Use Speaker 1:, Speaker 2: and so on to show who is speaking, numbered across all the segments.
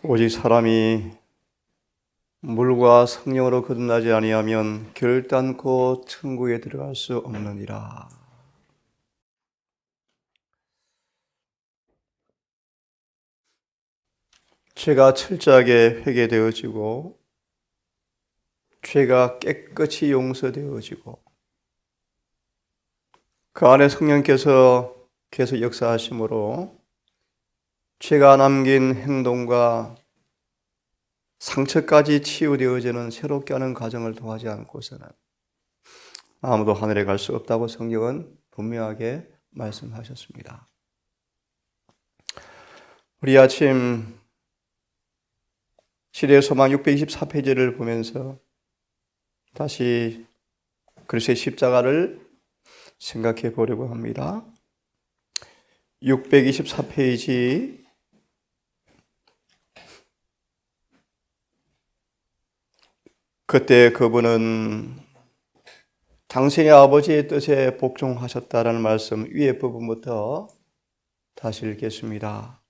Speaker 1: 오직 사람이 물과 성령으로 거듭나지 아니하면 결단코 천국에 들어갈 수 없느니라. 죄가 철저하게 회개되어지고 죄가 깨끗이 용서되어지고 그 안에 성령께서 계속 역사하심으로 죄가 남긴 행동과 상처까지 치유되어지는 새롭게 하는 과정을 통하지 않고서는 아무도 하늘에 갈 수 없다고 성경은 분명하게 말씀하셨습니다. 우리 아침 시대의 소망 624페이지를 보면서 다시 그리스도의 십자가를 생각해 보려고 합니다. 624페이지 그때 그분은 당신의 아버지의 뜻에 복종하셨다라는 말씀 위의 부분부터 다시 읽겠습니다.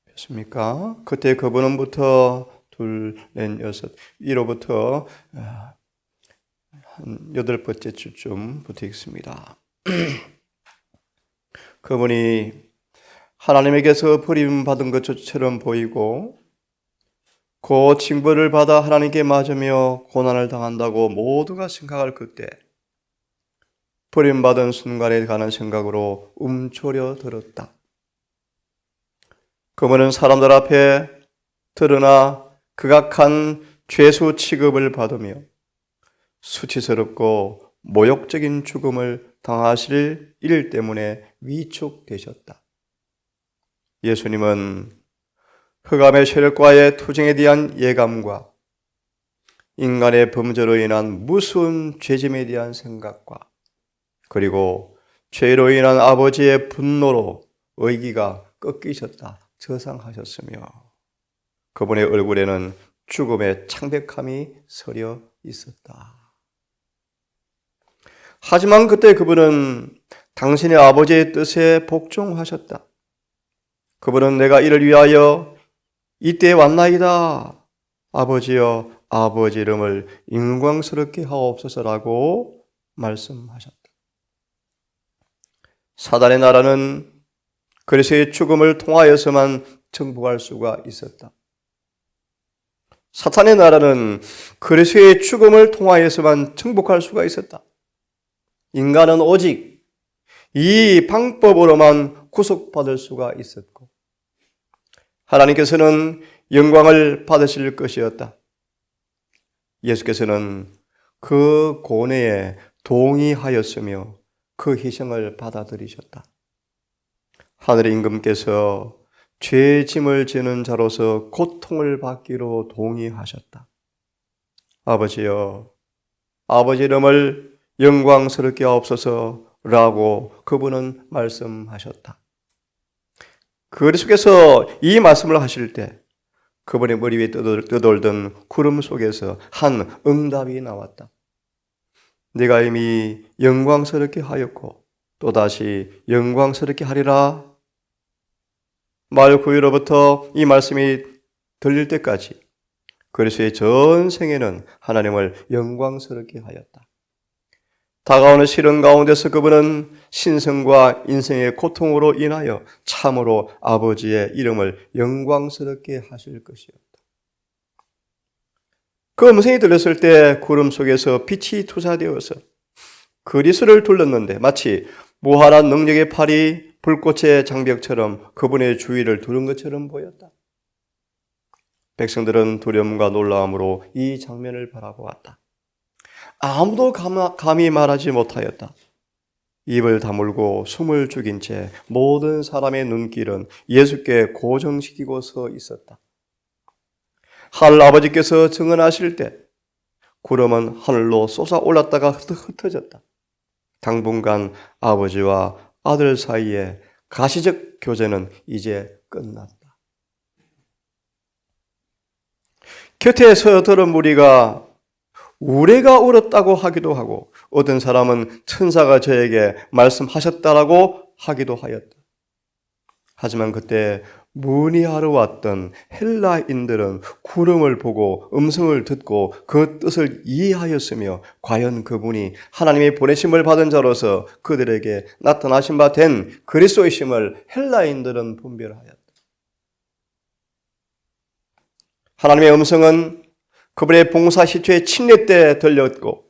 Speaker 1: 뵙습니까? 그때 그분은부터 둘, 넷, 여섯, 위로부터 한 8번째 줄쯤부터 읽습니다. 그분이 하나님에게서 버림받은 것처럼 보이고 그 징벌을 받아 하나님께 맞으며 고난을 당한다고 모두가 생각할 그때 버림받은 순간에 가는 생각으로 움츠려 들었다. 그분은 사람들 앞에 드러나 극악한 죄수 취급을 받으며 수치스럽고 모욕적인 죽음을 당하실 일 때문에 위축되셨다. 예수님은 흑암의 세력과의 투쟁에 대한 예감과 인간의 범죄로 인한 무서운 죄짐에 대한 생각과 그리고 죄로 인한 아버지의 분노로 의기가 꺾이셨다. 저상하셨으며 그분의 얼굴에는 죽음의 창백함이 서려 있었다. 하지만 그때 그분은 당신의 아버지의 뜻에 복종하셨다. 그분은 내가 이를 위하여 이때에 왔나이다. 아버지여 아버지 이름을 영광스럽게 하옵소서라고 말씀하셨다. 사단의 나라는 그리스도의 죽음을 통하여서만 정복할 수가 있었다. 사탄의 나라는 그리스도의 죽음을 통하여서만 정복할 수가 있었다. 인간은 오직 이 방법으로만 구속받을 수가 있었고 하나님께서는 영광을 받으실 것이었다. 예수께서는 그 고뇌에 동의하였으며 그 희생을 받아들이셨다. 하늘의 임금께서 죄의 짐을 지는 자로서 고통을 받기로 동의하셨다. 아버지여, 아버지 이름을 영광스럽게 하옵소서라고 그분은 말씀하셨다. 그리스도께서 이 말씀을 하실 때 그분의 머리 위에 떠돌던 구름 속에서 한 응답이 나왔다. 네가 이미 영광스럽게 하였고 또다시 영광스럽게 하리라. 말 그 위로부터 이 말씀이 들릴 때까지 그리스도의 전 생애는 하나님을 영광스럽게 하였다. 다가오는 시련 가운데서 그분은 신성과 인생의 고통으로 인하여 참으로 아버지의 이름을 영광스럽게 하실 것이었다. 그 음성이 들렸을 때 구름 속에서 빛이 투사되어서 그리스도를 둘렀는데 마치 무한한 능력의 팔이 불꽃의 장벽처럼 그분의 주위를 두른 것처럼 보였다. 백성들은 두려움과 놀라움으로 이 장면을 바라보았다. 아무도 감히 말하지 못하였다. 입을 다물고 숨을 죽인 채 모든 사람의 눈길은 예수께 고정시키고 서 있었다. 하늘 아버지께서 증언하실 때 구름은 하늘로 솟아올랐다가 흩어졌다. 당분간 아버지와 아들 사이의 가시적 교제는 이제 끝났다. 곁에 서들은 무리가 우레가 울었다고 하기도 하고 어떤 사람은 천사가 저에게 말씀하셨다라고 하기도 하였다. 하지만 그때 문의하러 왔던 헬라인들은 구름을 보고 음성을 듣고 그 뜻을 이해하였으며 과연 그분이 하나님의 보내심을 받은 자로서 그들에게 나타나신 바 된 그리스도이심을 헬라인들은 분별하였다. 하나님의 음성은 그분의 봉사 시초의 침례 때 들렸고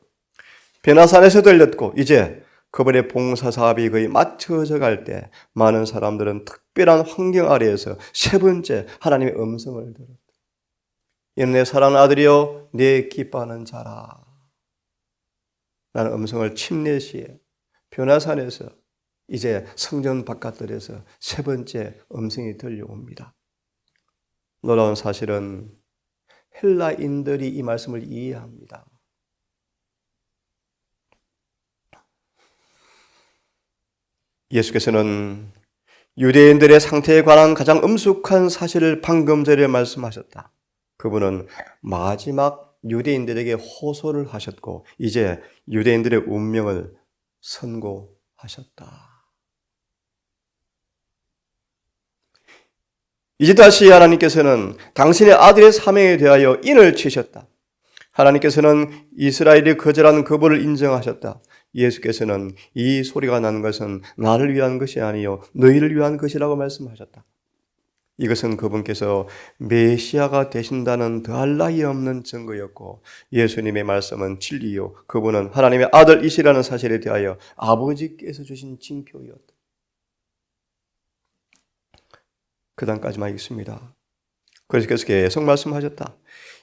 Speaker 1: 베나산에서 들렸고 이제 그분의 봉사 사업이 거의 맞춰져 갈 때 많은 사람들은 특별한 환경 아래에서 세 번째 하나님의 음성을 들었다. 이는 내 사랑하는 아들이여 내 기뻐하는 자라. 라는 음성을 침례 시에 변화산에서 이제 성전 바깥들에서 세 번째 음성이 들려옵니다. 놀라운 사실은 헬라인들이 이 말씀을 이해합니다. 예수께서는 유대인들의 상태에 관한 가장 엄숙한 사실을 방금 전에 말씀하셨다. 그분은 마지막 유대인들에게 호소를 하셨고 이제 유대인들의 운명을 선고하셨다. 이제 다시 하나님께서는 당신의 아들의 사명에 대하여 인을 치셨다. 하나님께서는 이스라엘이 거절한 그분을 인정하셨다. 예수께서는 이 소리가 난 것은 나를 위한 것이 아니요 너희를 위한 것이라고 말씀하셨다. 이것은 그분께서 메시아가 되신다는 더할 나위 없는 증거였고 예수님의 말씀은 진리요 그분은 하나님의 아들이시라는 사실에 대하여 아버지께서 주신 징표였다. 그 다음까지만 읽습니다. 그래서 계속 말씀하셨다.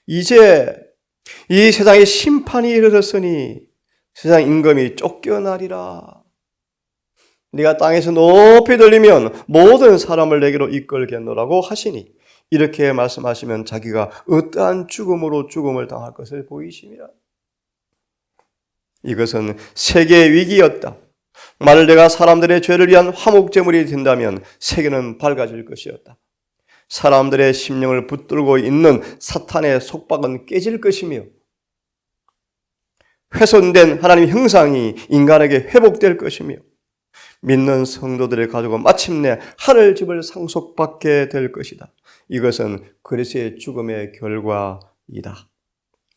Speaker 1: 이제 이 세상에 심판이 이르렀으니 세상 임금이 쫓겨나리라. 네가 땅에서 높이 들리면 모든 사람을 내게로 이끌겠노라고 하시니 이렇게 말씀하시면 자기가 어떠한 죽음으로 죽음을 당할 것을 보이심이라. 이것은 세계의 위기였다. 만일 내가 사람들의 죄를 위한 화목제물이 된다면 세계는 밝아질 것이었다. 사람들의 심령을 붙들고 있는 사탄의 속박은 깨질 것이며 훼손된 하나님의 형상이 인간에게 회복될 것이며 믿는 성도들의 가족은 마침내 하늘집을 상속받게 될 것이다. 이것은 그리스도의 죽음의 결과이다.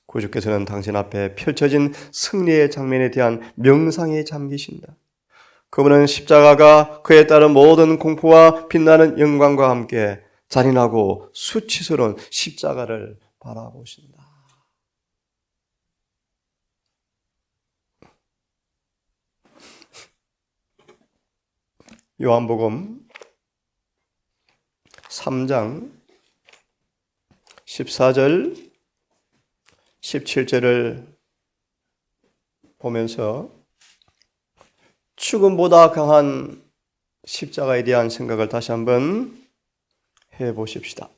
Speaker 1: 구주께서는 당신 앞에 펼쳐진 승리의 장면에 대한 명상에 잠기신다. 그분은 십자가가 그에 따른 모든 공포와 빛나는 영광과 함께 잔인하고 수치스러운 십자가를 바라보신다. 요한복음 3장 14절 17절을 보면서 죽음보다 강한 십자가에 대한 생각을 다시 한번 해보십시다.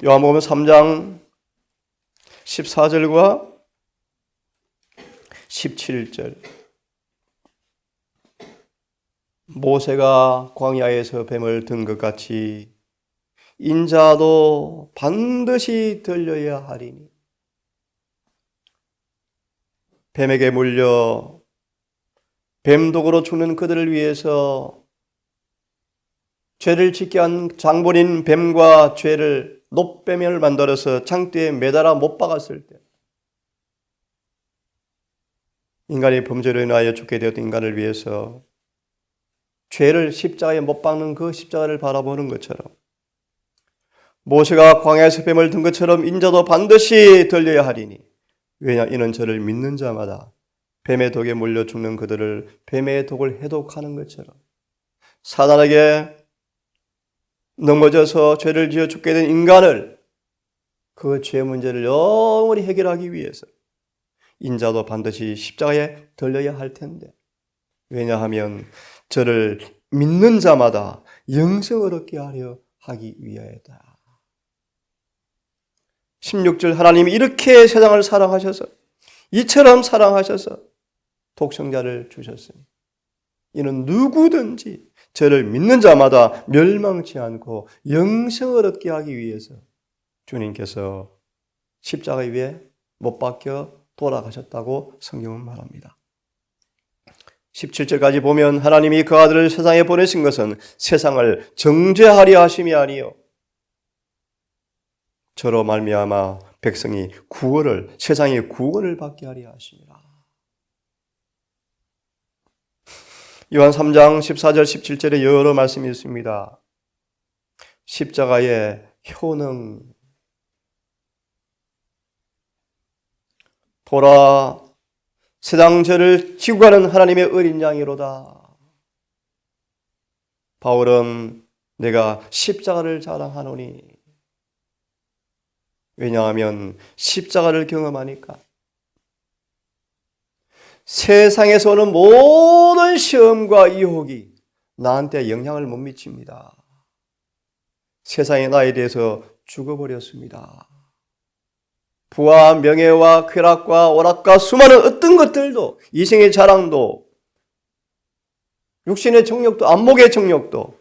Speaker 1: 요한복음 3장 14절과 17절 모세가 광야에서 뱀을 든 것 같이 인자도 반드시 들려야 하리니 뱀에게 물려 뱀독으로 죽는 그들을 위해서 죄를 짓게 한 장본인 뱀과 죄를 놋뱀을 만들어서 창대에 매달아 못 박았을 때 인간이 범죄로 인하여 죽게 되었던 인간을 위해서 죄를 십자가에 못 박는 그 십자가를 바라보는 것처럼 모세가 광야에서 뱀을 든 것처럼 인자도 반드시 들려야 하리니 왜냐 이는 저를 믿는 자마다 뱀의 독에 물려 죽는 그들을 뱀의 독을 해독하는 것처럼 사단에게 넘어져서 죄를 지어 죽게 된 인간을 그 죄 문제를 영원히 해결하기 위해서 인자도 반드시 십자가에 들려야 할 텐데 왜냐하면 저를 믿는 자마다 영생을 얻게 하려 하기 위하여다. 16절 하나님이 이렇게 세상을 사랑하셔서 이처럼 사랑하셔서 독생자를 주셨으니 이는 누구든지 저를 믿는 자마다 멸망치 않고 영생을 얻게 하기 위해서 주님께서 십자가 위에 못 박혀 돌아가셨다고 성경은 말합니다. 17절까지 보면 하나님이 그 아들을 세상에 보내신 것은 세상을 정죄하려 하심이 아니요 저로 말미암아 백성이 구원을, 세상의 구원을 받게 하려 하심이라. 요한 3장 14절 17절에 여러 말씀이 있습니다. 십자가의 효능. 보라, 세상 죄를 지고 가는 하나님의 어린 양이로다. 바울은 내가 십자가를 자랑하노니, 왜냐하면 십자가를 경험하니까 세상에서 오는 모든 시험과 유혹이 나한테 영향을 못 미칩니다. 세상의 나에 대해서 죽어버렸습니다. 부와 명예와 쾌락과 오락과 수많은 어떤 것들도, 이생의 자랑도, 육신의 정욕도, 안목의 정욕도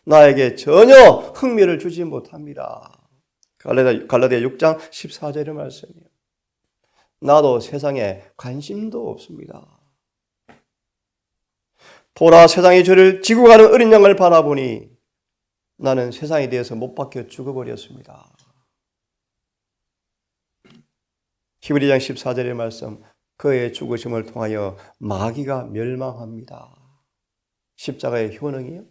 Speaker 1: 나에게 전혀 흥미를 주지 못합니다. 갈라디아 6장 14절의 말씀이에요. 나도 세상에 관심도 없습니다. 보라, 세상의 죄를 지고 가는 어린 양을 바라보니 나는 세상에 대해서 못 박혀 죽어버렸습니다. 히브리장 14절의 말씀, 그의 죽으심을 통하여 마귀가 멸망합니다. 십자가의 효능이요.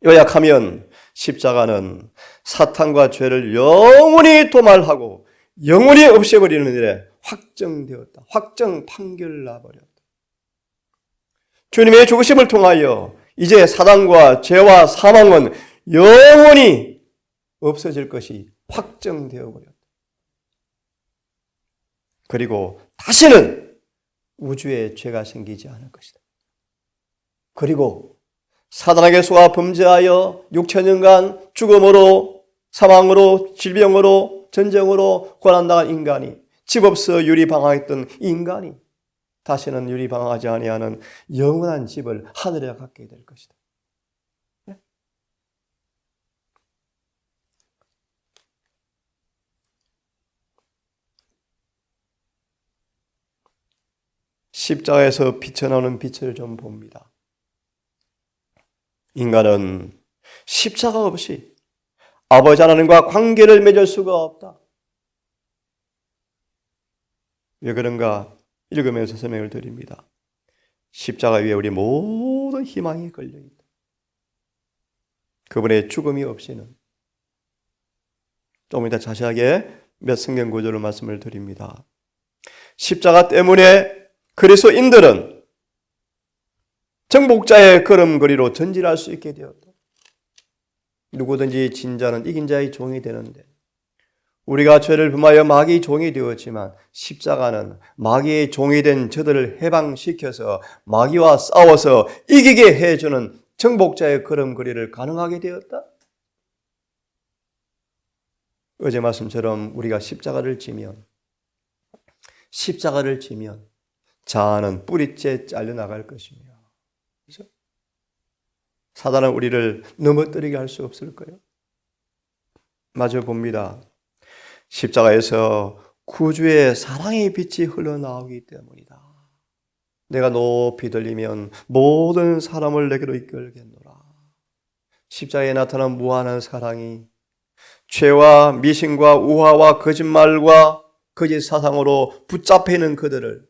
Speaker 1: 요약하면 십자가는 사탄과 죄를 영원히 도말하고 영원히 없애버리는 일에 확정되었다. 확정 판결을 나버렸다. 주님의 죽으심을 통하여 이제 사단과 죄와 사망은 영원히 없어질 것이 확정되어 버렸다. 그리고 다시는 우주에 죄가 생기지 않을 것이다. 그리고 사단에게 속아 범죄하여 6천년간 죽음으로, 사망으로, 질병으로, 전쟁으로 고난당한 인간이, 집 없어 유리방황했던 인간이 다시는 유리방황하지 아니하는 영원한 집을 하늘에 갖게 될 것이다. 십자가에서 비쳐나오는 빛을 좀 봅니다. 인간은 십자가 없이 아버지 하나님과 관계를 맺을 수가 없다. 왜 그런가 읽으면서 설명을 드립니다. 십자가 위에 우리 모든 희망이 걸려있다. 그분의 죽음이 없이는. 좀 이따 자세하게 몇 성경 구절로 말씀을 드립니다. 십자가 때문에 그리스도인들은 정복자의 걸음걸이로 전진할 수 있게 되었다. 누구든지 진 자는 이긴 자의 종이 되는데, 우리가 죄를 범하여 마귀의 종이 되었지만 십자가는 마귀의 종이 된 저들을 해방시켜서 마귀와 싸워서 이기게 해주는 정복자의 걸음걸이를 가능하게 되었다. 어제 말씀처럼 우리가 십자가를 지면 자아는 뿌리째 잘려나갈 것이며, 그렇죠? 사단은 우리를 넘어뜨리게 할 수 없을 거예요. 마저 봅니다. 십자가에서 구주의 사랑의 빛이 흘러나오기 때문이다. 내가 높이 들리면 모든 사람을 내게로 이끌겠노라. 십자가에 나타난 무한한 사랑이 죄와 미신과 우화와 거짓말과 거짓 사상으로 붙잡혀 있는 그들을,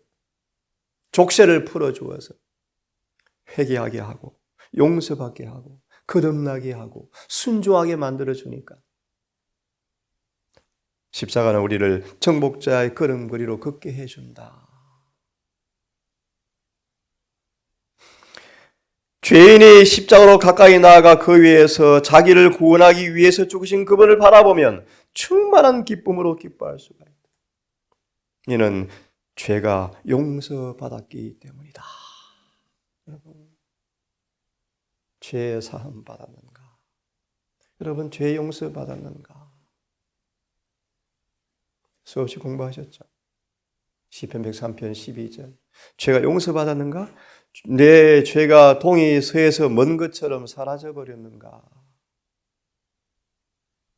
Speaker 1: 족쇄를 풀어주어서 회개하게 하고 용서받게 하고 거듭나게 하고 순종하게 만들어주니까 십자가는 우리를 정복자의 걸음걸이로 걷게 해준다. 죄인이 십자가로 가까이 나아가 그 위에서 자기를 구원하기 위해서 죽으신 그분을 바라보면 충만한 기쁨으로 기뻐할 수가 있다. 이는 죄가 용서받았기 때문이다. 여러분, 죄 사함 받았는가? 여러분, 죄 용서 받았는가? 수없이 공부하셨죠? 시편 103편 12절. 죄가 용서받았는가? 내 죄가 동이 서에서 먼 것처럼 사라져버렸는가?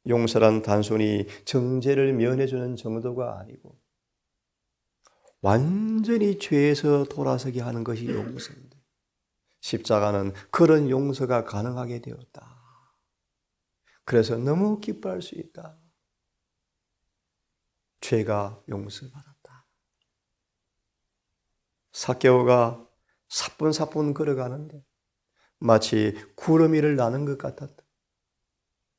Speaker 1: 용서란 단순히 정죄를 면해주는 정도가 아니고 완전히 죄에서 돌아서게 하는 것이 용서인데 십자가는 그런 용서가 가능하게 되었다. 그래서 너무 기뻐할 수 있다. 죄가 용서받았다. 삭개오가 사뿐사뿐 걸어가는데 마치 구름 위를 나는 것 같았다.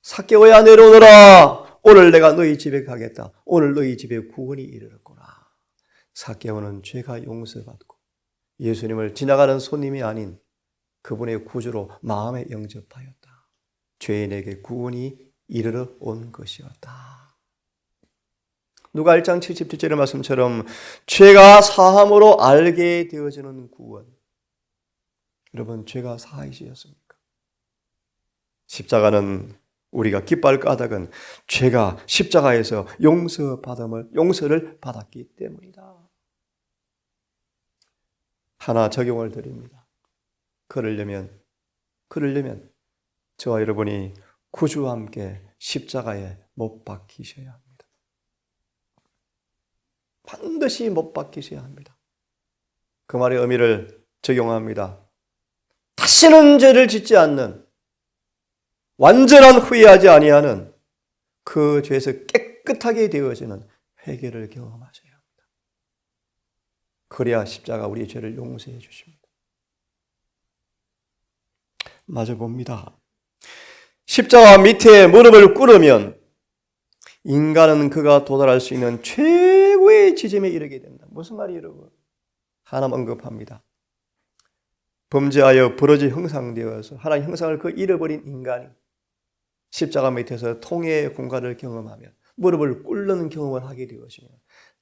Speaker 1: 삭개오야 내려오너라. 오늘 내가 너희 집에 가겠다. 오늘 너희 집에 구원이 이르렀구나. 삭개오는 죄가 용서받고 예수님을 지나가는 손님이 아닌 그분의 구주로 마음에 영접하였다. 죄인에게 구원이 이르러 온 것이었다. 누가 1장 77절의 말씀처럼 죄가 사함으로 알게 되어지는 구원. 여러분, 죄가 사하이시였습니까? 십자가는 우리가 기뻐할 까닭은 죄가 십자가에서 용서를 받았기 때문이다. 하나 적용을 드립니다. 그러려면 저와 여러분이 구주와 함께 십자가에 못 박히셔야 합니다. 반드시 못 박히셔야 합니다. 그 말의 의미를 적용합니다. 다시는 죄를 짓지 않는, 완전한 후회하지 아니하는 그 죄에서 깨끗하게 되어지는 회개를 경험하셔야 합니다. 그래야 십자가 우리의 죄를 용서해 주십니다. 마저 봅니다. 십자가 밑에 무릎을 꿇으면 인간은 그가 도달할 수 있는 최고의 지점에 이르게 된다. 무슨 말이에요, 여러분? 하나만 언급합니다. 범죄하여 버러지 형상되어서 하나님 형상을 그 잃어버린 인간이 십자가 밑에서 통해의 공간을 경험하면 무릎을 꿇는 경험을 하게 되어지면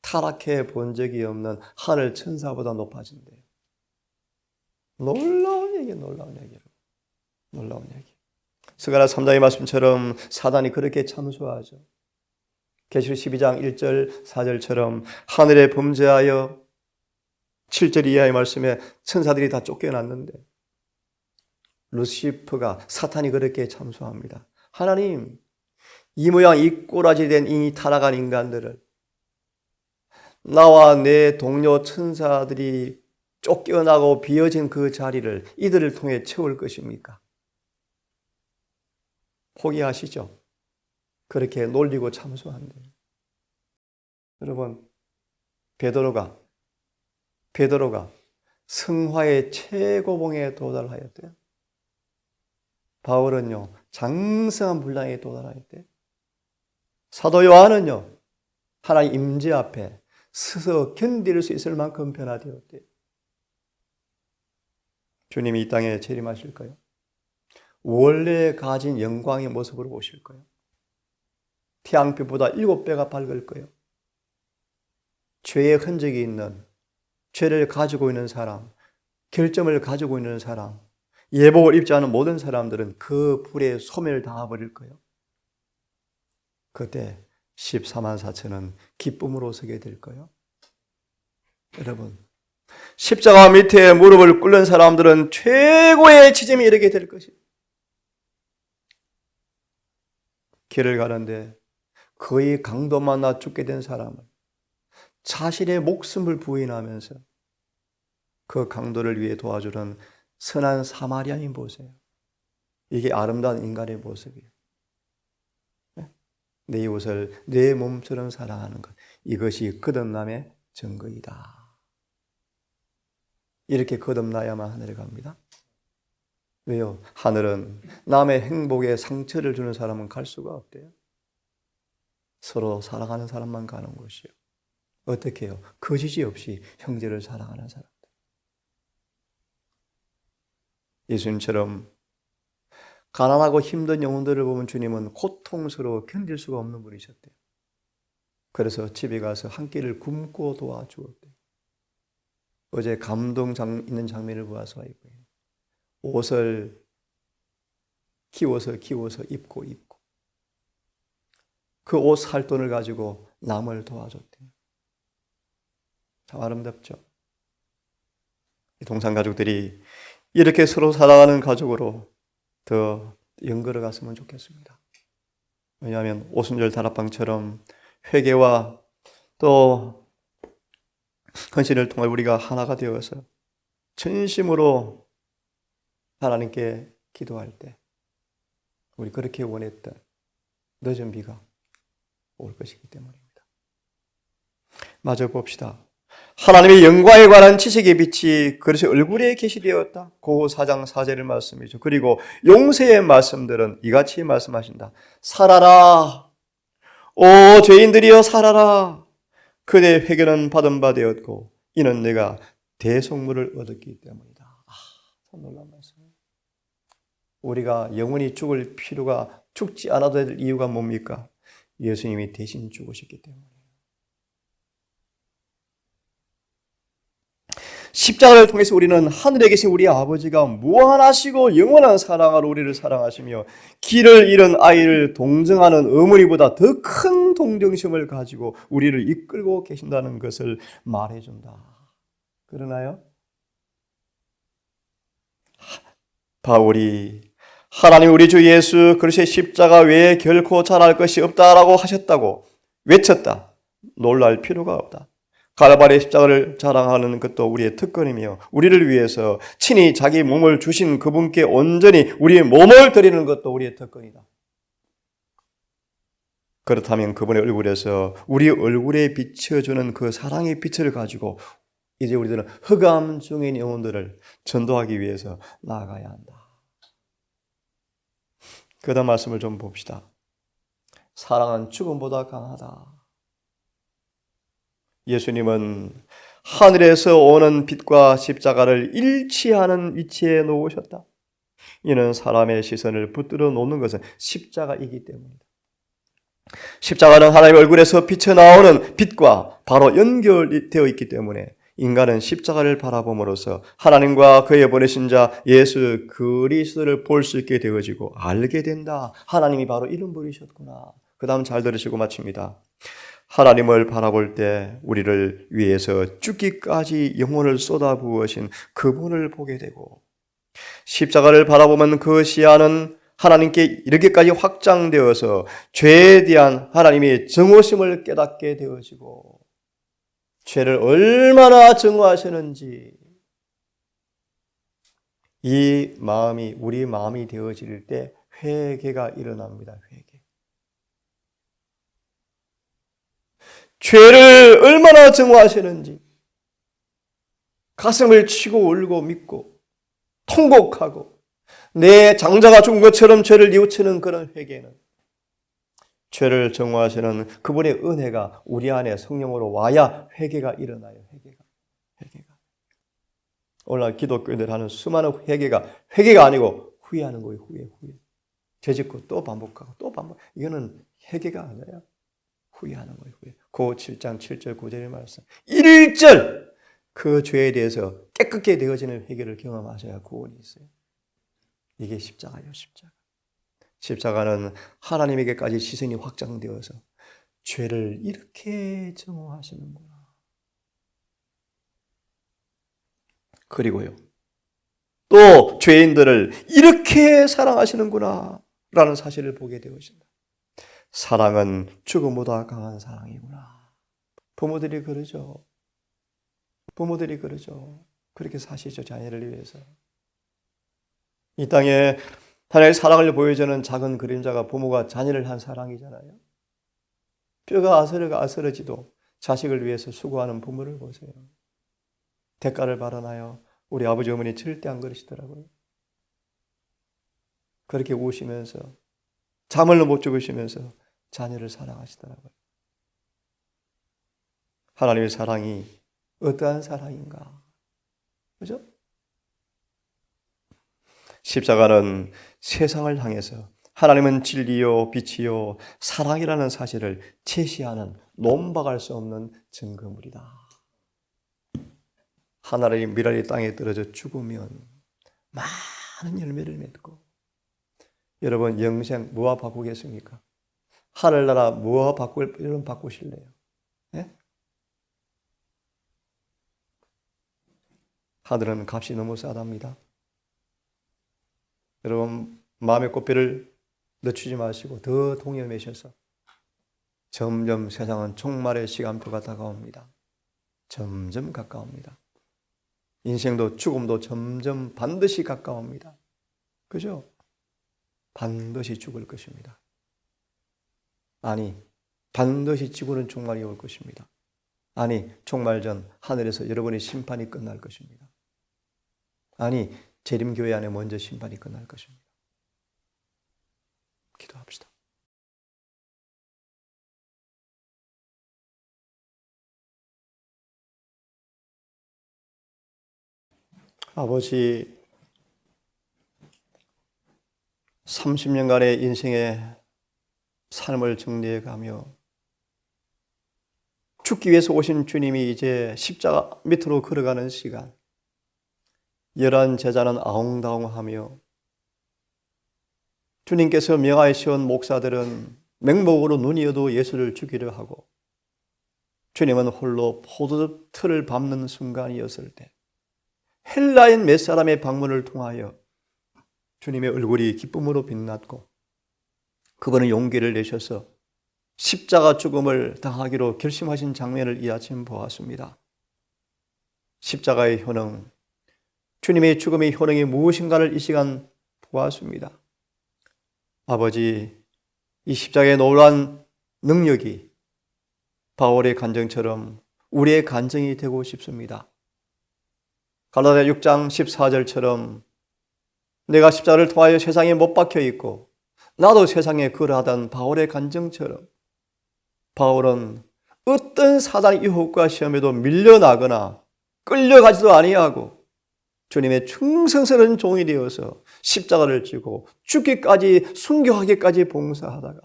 Speaker 1: 타락해 본 적이 없는 하늘 천사보다 높아진대요. 놀라운 얘기예요. 놀라운 얘기. 스가랴 3장의 말씀처럼 사단이 그렇게 참수하죠. 계시록 12장 1절 4절처럼 하늘에 범죄하여 7절 이하의 말씀에 천사들이 다 쫓겨났는데 루시퍼가 사탄이 그렇게 참수합니다. 하나님, 이 모양 이 꼬라지 된 이 타락한 인간들을 나와 내 동료 천사들이 쫓겨나고 비어진 그 자리를 이들을 통해 채울 것입니까? 포기하시죠. 그렇게 놀리고 참수한대요. 여러분, 베드로가 성화의 최고봉에 도달하였대요. 바울은요, 장성한 분량에 도달하였대요. 사도 요한은요, 하나님 임재 앞에 서서 견딜 수 있을 만큼 변화되었대요. 주님이 이 땅에 재림하실까요? 원래 가진 영광의 모습으로 오실 거예요. 태양빛보다 7배가 밝을 거예요. 죄의 흔적이 있는, 죄를 가지고 있는 사람, 결점을 가지고 있는 사람, 예복을 입지 않은 모든 사람들은 그 불에 소멸 당해버릴 거예요. 그때 14만 4천은 기쁨으로 서게 될 거예요. 여러분, 십자가 밑에 무릎을 꿇는 사람들은 최고의 지점에 이르게 될 것입니다. 길을 가는데 거의 강도 만나 죽게 된 사람은 자신의 목숨을 부인하면서 그 강도를 위해 도와주는 선한 사마리아인 보세요. 이게 아름다운 인간의 모습이에요. 내 이웃을 내 몸처럼 사랑하는 것, 이것이 거듭남의 증거이다. 이렇게 거듭나야만 하늘에 갑니다. 왜요? 하늘은 남의 행복에 상처를 주는 사람은 갈 수가 없대요. 서로 사랑하는 사람만 가는 곳이요. 어떻게 해요? 거짓이 없이 형제를 사랑하는 사람들. 예수님처럼 가난하고 힘든 영혼들을 보면 주님은 고통스러워 견딜 수가 없는 분이셨대요. 그래서 집에 가서 한 끼를 굶고 도와주었대요. 어제 감동 있는 장면을 보아서 옷을 키워서 입고 그 옷 살 돈을 가지고 남을 도와줬대요. 참 아름답죠. 이 동산 가족들이 이렇게 서로 사랑하는 가족으로 더 연걸어 갔으면 좋겠습니다. 왜냐하면 오순절 다락방처럼 회개와 또 헌신을 통해 우리가 하나가 되어서 전심으로 하나님께 기도할 때 우리 그렇게 원했던 늦은 비가 올 것이기 때문입니다. 마저 봅시다. 하나님의 영광에 관한 지식의 빛이 그릇의 얼굴에 계시되었다. 고 4장 4절의 말씀이죠. 그리고 용세의 말씀들은 이같이 말씀하신다. 살아라. 오 죄인들이여 살아라. 그대 회개는 받은 바 되었고 이는 내가 대속물을 얻었기 때문이다. 참 놀라운 말씀이에요. 우리가 영원히 죽을 필요가 죽지 않아도 될 이유가 뭡니까? 예수님이 대신 죽으셨기 때문이에요. 십자가를 통해서 우리는 하늘에 계신 우리 아버지가 무한하시고 영원한 사랑으로 우리를 사랑하시며 길을 잃은 아이를 동정하는 어머니보다 더 큰 동정심을 가지고 우리를 이끌고 계신다는 것을 말해준다. 그러나요? 바울이 하나님 우리 주 예수 그리스도의 십자가 외에 결코 잘할 것이 없다라고 하셨다고 외쳤다. 놀랄 필요가 없다. 갈바리의 십자가를 자랑하는 것도 우리의 특권이며 우리를 위해서 친히 자기 몸을 주신 그분께 온전히 우리의 몸을 드리는 것도 우리의 특권이다. 그렇다면 그분의 얼굴에서 우리 얼굴에 비춰주는 그 사랑의 빛을 가지고 이제 우리들은 흑암 중인 영혼들을 전도하기 위해서 나아가야 한다. 그 다음 말씀을 좀 봅시다. 사랑은 죽음보다 강하다. 예수님은 하늘에서 오는 빛과 십자가를 일치하는 위치에 놓으셨다. 이는 사람의 시선을 붙들어 놓는 것은 십자가이기 때문이다. 십자가는 하나님의 얼굴에서 비쳐나오는 빛과 바로 연결되어 있기 때문에 인간은 십자가를 바라봄으로써 하나님과 그의 보내신 자 예수 그리스도를 볼 수 있게 되어지고 알게 된다. 하나님이 바로 이런 분이셨구나. 그 다음 잘 들으시고 마칩니다. 하나님을 바라볼 때 우리를 위해서 죽기까지 영혼을 쏟아부으신 그분을 보게 되고 십자가를 바라보면 그 시야는 하나님께 이렇게까지 확장되어서 죄에 대한 하나님의 정오심을 깨닫게 되어지고 죄를 얼마나 정오하시는지 이 마음이 우리 마음이 되어질 때 회개가 일어납니다. 회개. 죄를 얼마나 정오하시는지 가슴을 치고 울고 믿고 통곡하고 내 장자가 죽은 것처럼 죄를 뉘우치는 그런 회개는 죄를 정오하시는 그분의 은혜가 우리 안에 성령으로 와야 회개가 일어나요. 회개가. 오늘날 기독교인들 하는 수많은 회개가 아니고 후회하는 거예요. 후회. 죄 짓고 또 반복하고 또 반복. 이거는 회개가 아니에요. 후회하는 거예요. 그 7장 7절 9절의 말씀. 1절 그 죄에 대해서 깨끗게 되어지는 회개를 경험하셔야 구원이 있어요. 이게 십자가예요. 십자가는 하나님에게까지 시선이 확장되어서 죄를 이렇게 정오하시는구나. 그리고요. 또 죄인들을 이렇게 사랑하시는구나 라는 사실을 보게 되어진다. 사랑은 죽음보다 강한 사랑이구나. 부모들이 그러죠. 그렇게 사시죠. 자녀를 위해서. 이 땅에 하나님의 사랑을 보여주는 작은 그림자가 부모가 자녀를 한 사랑이잖아요. 뼈가 아스러지도 자식을 위해서 수고하는 부모를 보세요. 대가를 바라나요? 우리 아버지 어머니 절대 안 그러시더라고요. 그렇게 우시면서 잠을 못 주무시면서 자녀를 사랑하시더라고요. 하나님의 사랑이 어떠한 사랑인가? 그죠? 십자가는 세상을 향해서 하나님은 진리요 빛이요 사랑이라는 사실을 제시하는 논박할 수 없는 증거물이다. 하나님의 미랄이 땅에 떨어져 죽으면 많은 열매를 맺고 여러분 영생 뭐와 바꾸겠습니까? 하늘나라 뭐와 여러분 바꾸실래요? 네? 하늘은 값이 너무 싸답니다. 여러분 마음의 꽃비를 늦추지 마시고 더 동요매셔서 점점 세상은 종말의 시간표가 다가옵니다. 점점 가까웁니다. 인생도 죽음도 점점 반드시 가까웁니다. 그죠? 반드시 죽을 것입니다. 아니, 반드시 지구는 종말이 올 것입니다. 아니, 종말 전 하늘에서 여러분의 심판이 끝날 것입니다. 아니, 재림교회 안에 먼저 심판이 끝날 것입니다. 기도합시다. 아버지, 30년간의 인생의 삶을 정리해 가며 죽기 위해서 오신 주님이 이제 십자가 밑으로 걸어가는 시간, 열한 제자는 아웅다웅하며 주님께서 명하에 세운 목사들은 맹목으로 눈이어도 예수를 죽이려 하고 주님은 홀로 포도틀을 밟는 순간이었을 때 헬라인 몇 사람의 방문을 통하여 주님의 얼굴이 기쁨으로 빛났고 그분은 용기를 내셔서 십자가 죽음을 당하기로 결심하신 장면을 이 아침 보았습니다. 십자가의 효능, 주님의 죽음의 효능이 무엇인가를 이 시간 보았습니다. 아버지, 이 십자가의 놀라운 능력이 바울의 간증처럼 우리의 간증이 되고 싶습니다. 갈라디아 6장 14절처럼 내가 십자가를 통하여 세상에 못 박혀 있고 나도 세상에 그러하던 바울의 간증처럼 바울은 어떤 사단의 유혹과 시험에도 밀려나거나 끌려가지도 아니하고 주님의 충성스러운 종이 되어서 십자가를 지고 죽기까지 순교하기까지 봉사하다가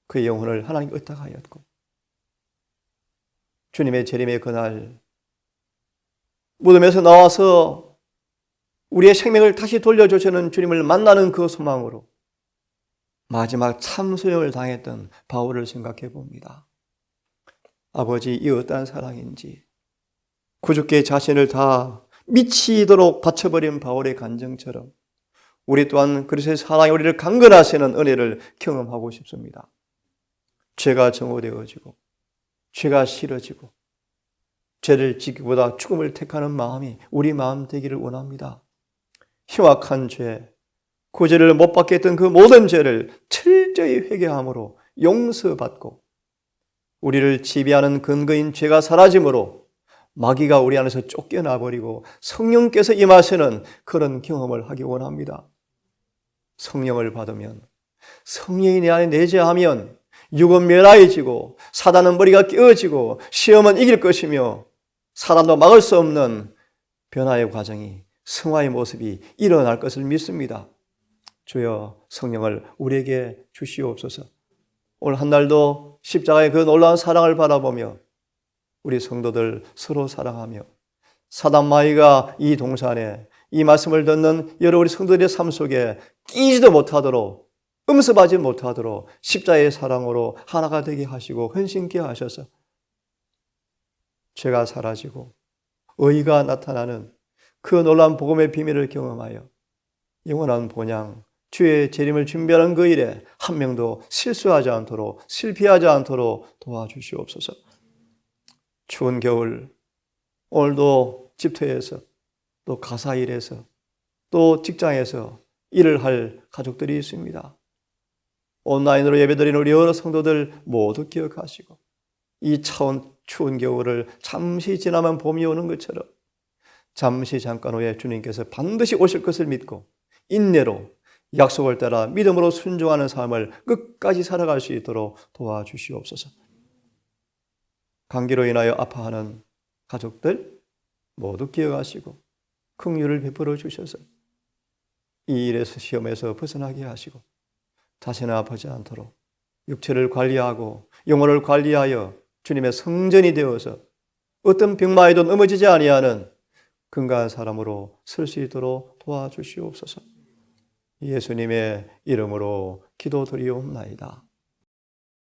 Speaker 1: 그의 영혼을 하나님께 의탁하였고 주님의 재림의 그날 무덤에서 나와서 우리의 생명을 다시 돌려주시는 주님을 만나는 그 소망으로 마지막 참소형을 당했던 바울을 생각해 봅니다. 아버지, 이 어떠한 사랑인지 구주께 자신을 다 미치도록 바쳐버린 바울의 간증처럼 우리 또한 그리스도의 사랑이 우리를 강건하시는 은혜를 경험하고 싶습니다. 죄가 정오되어지고 죄가 싫어지고 죄를 지키기보다 죽음을 택하는 마음이 우리 마음 되기를 원합니다. 흉악한 죄, 그 죄를 못 받게 했던 그 모든 죄를 철저히 회개함으로 용서받고 우리를 지배하는 근거인 죄가 사라짐으로 마귀가 우리 안에서 쫓겨나버리고 성령께서 임하시는 그런 경험을 하기 원합니다. 성령을 받으면 성령이 내 안에 내재하면 육은 멸하여지고 사단은 머리가 깨어지고 시험은 이길 것이며 사람도 막을 수 없는 변화의 과정이 성화의 모습이 일어날 것을 믿습니다. 주여, 성령을 우리에게 주시옵소서. 오늘 한 날도 십자가의 그 놀라운 사랑을 바라보며 우리 성도들 서로 사랑하며 사단 마귀가 이 동산에 이 말씀을 듣는 여러 우리 성도들의 삶 속에 끼지도 못하도록 음습하지 못하도록 십자가의 사랑으로 하나가 되게 하시고 헌신케 하셔서 죄가 사라지고 의가 나타나는 그 놀라운 복음의 비밀을 경험하여 영원한 본향 주의 재림을 준비하는 그 일에 한 명도 실수하지 않도록 실패하지 않도록 도와주시옵소서. 추운 겨울 오늘도 집터에서 또 가사일에서 또 직장에서 일을 할 가족들이 있습니다. 온라인으로 예배드리는 우리 여러 성도들 모두 기억하시고 이 추운 겨울을 잠시 지나면 봄이 오는 것처럼 잠시 잠깐 후에 주님께서 반드시 오실 것을 믿고 인내로 약속을 따라 믿음으로 순종하는 삶을 끝까지 살아갈 수 있도록 도와주시옵소서. 감기로 인하여 아파하는 가족들 모두 기억하시고 긍휼을 베풀어 주셔서 이 일에서 시험에서 벗어나게 하시고 다시는 아프지 않도록 육체를 관리하고 영혼을 관리하여 주님의 성전이 되어서 어떤 병마에도 넘어지지 아니하는 건강한 사람으로 설 수 있도록 도와주시옵소서. 예수님의 이름으로 기도드리옵나이다.